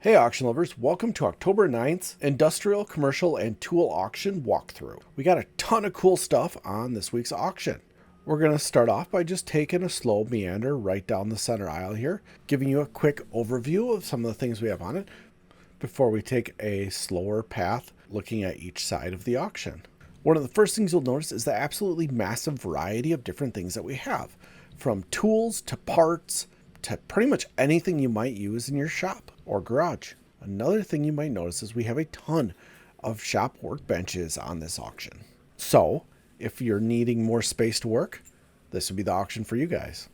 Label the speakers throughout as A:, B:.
A: Hey auction lovers, welcome to October 9th's Industrial, Commercial, and Tool Auction Walkthrough. We got a ton of cool stuff on this week's auction. We're going to start off by just taking a slow meander right down the center aisle here, giving you a quick overview of some of the things we have on it before we take a slower path looking at each side of the auction. One of the first things you'll notice is the absolutely massive variety of different things that we have, from tools to parts to pretty much anything you might use in your shop or garage. Another thing you might notice is we have a ton of shop workbenches on this auction. So if you're needing more space to work, this would be the auction for you guys.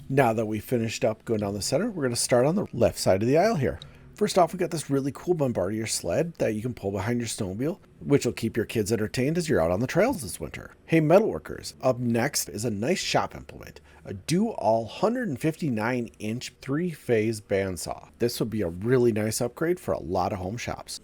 A: Now that we finished up going down the center, we're going to start on the left side of the aisle here. First off, we got this really cool Bombardier sled that you can pull behind your snowmobile, which will keep your kids entertained as you're out on the trails this winter. Hey metalworkers, up next is a nice shop implement, a Do-All 159-inch 3-phase bandsaw. This would be a really nice upgrade for a lot of home shops.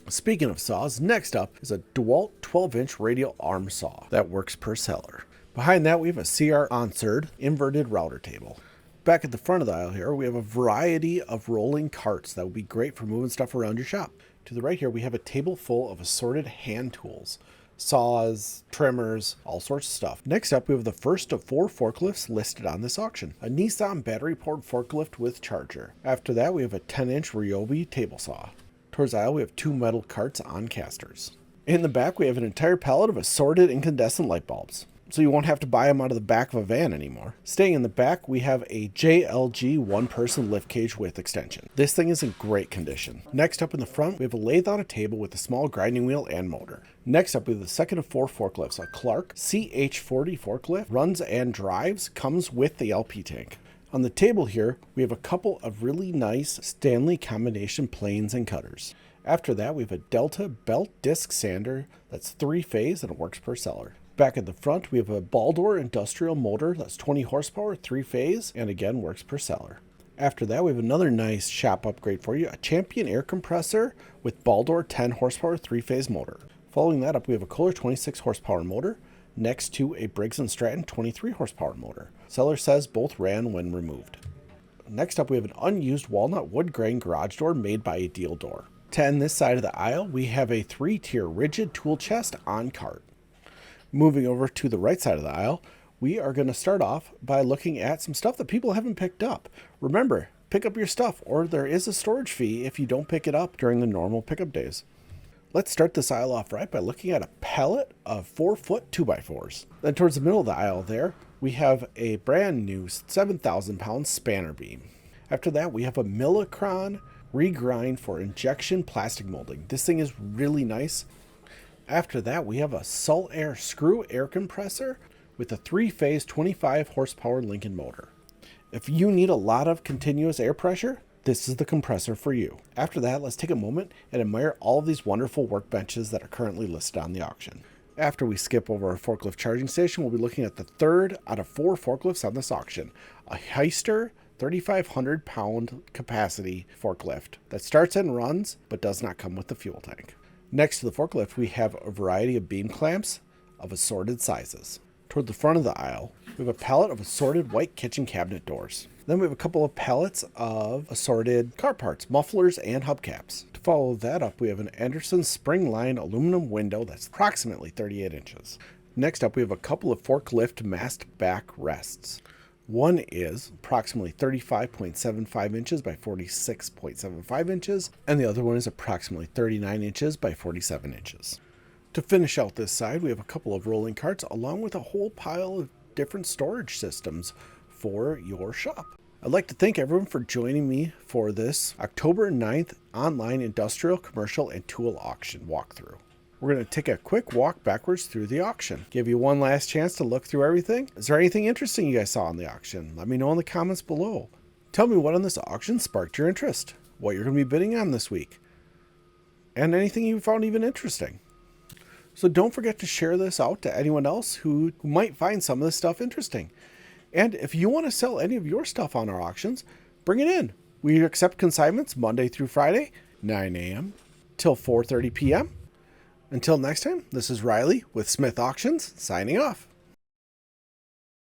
A: Speaking of saws, next up is a DeWalt 12-inch radial arm saw that works per seller. Behind that, we have a CR Onserd inverted router table. Back at the front of the aisle here, we have a variety of rolling carts that would be great for moving stuff around your shop. To the right here, we have a table full of assorted hand tools, saws, trimmers, all sorts of stuff. Next up, we have the first of 4 forklifts listed on this auction. A Nissan battery-powered forklift with charger. After that, we have a 10-inch Ryobi table saw. Towards the aisle, we have 2 metal carts on casters. In the back, we have an entire pallet of assorted incandescent light bulbs, so you won't have to buy them out of the back of a van anymore. Staying in the back, we have a JLG one-person lift cage with extension. This thing is in great condition. Next up in the front, we have a lathe on a table with a small grinding wheel and motor. Next up, we have the second of 4 forklifts, a Clark CH40 forklift, runs and drives, comes with the LP tank. On the table here, we have a couple of really nice Stanley combination planes and cutters. After that, we have a Delta belt disc sander that's 3-phase and it works per seller. Back at the front, we have a Baldor industrial motor that's 20 horsepower, 3-phase, and again works per seller. After that, we have another nice shop upgrade for you, a Champion air compressor with Baldor 10 horsepower, 3-phase motor. Following that up, we have a Kohler 26 horsepower motor next to a Briggs & Stratton 23 horsepower motor. Seller says both ran when removed. Next up, we have an unused walnut wood grain garage door made by a Deal Door. To end this side of the aisle, we have a 3-tier rigid tool chest on cart. Moving over to the right side of the aisle, we are going to start off by looking at some stuff that people haven't picked up. Remember, pick up your stuff, or there is a storage fee if you don't pick it up during the normal pickup days. Let's start this aisle off right by looking at a pallet of 4-foot 2x4s. Then towards the middle of the aisle there, we have a brand new 7,000-pound spanner beam. After that, we have a Milacron regrind for injection plastic molding. This thing is really nice. After that, we have a Saltair screw air compressor with a 3-phase 25 horsepower Lincoln motor. If you need a lot of continuous air pressure, this is the compressor for you. After that, let's take a moment and admire all of these wonderful workbenches that are currently listed on the auction. After we skip over our forklift charging station, we'll be looking at the third out of 4 forklifts on this auction, a Hyster 3,500 pound capacity forklift that starts and runs but does not come with the fuel tank. Next to the forklift, we have a variety of beam clamps of assorted sizes. Toward the front of the aisle, we have a pallet of assorted white kitchen cabinet doors. Then we have a couple of pallets of assorted car parts, mufflers, and hubcaps. To follow that up, we have an Anderson Springline aluminum window that's approximately 38 inches. Next up, we have a couple of forklift mast back rests. One is approximately 35.75 inches by 46.75 inches, and the other one is approximately 39 inches by 47 inches. To finish out this side, we have a couple of rolling carts along with a whole pile of different storage systems for your shop. I'd like to thank everyone for joining me for this October 9th online industrial, commercial, and tool auction walkthrough. We're going to take a quick walk backwards through the auction. Give you one last chance to look through everything. Is there anything interesting you guys saw in the auction? Let me know in the comments below. Tell me what on this auction sparked your interest, what you're going to be bidding on this week, and anything you found even interesting. So don't forget to share this out to anyone else who might find some of this stuff interesting. And if you want to sell any of your stuff on our auctions, bring it in. We accept consignments Monday through Friday, 9 a.m. till 4:30 p.m. Until next time, this is Riley with Smith Auctions signing off.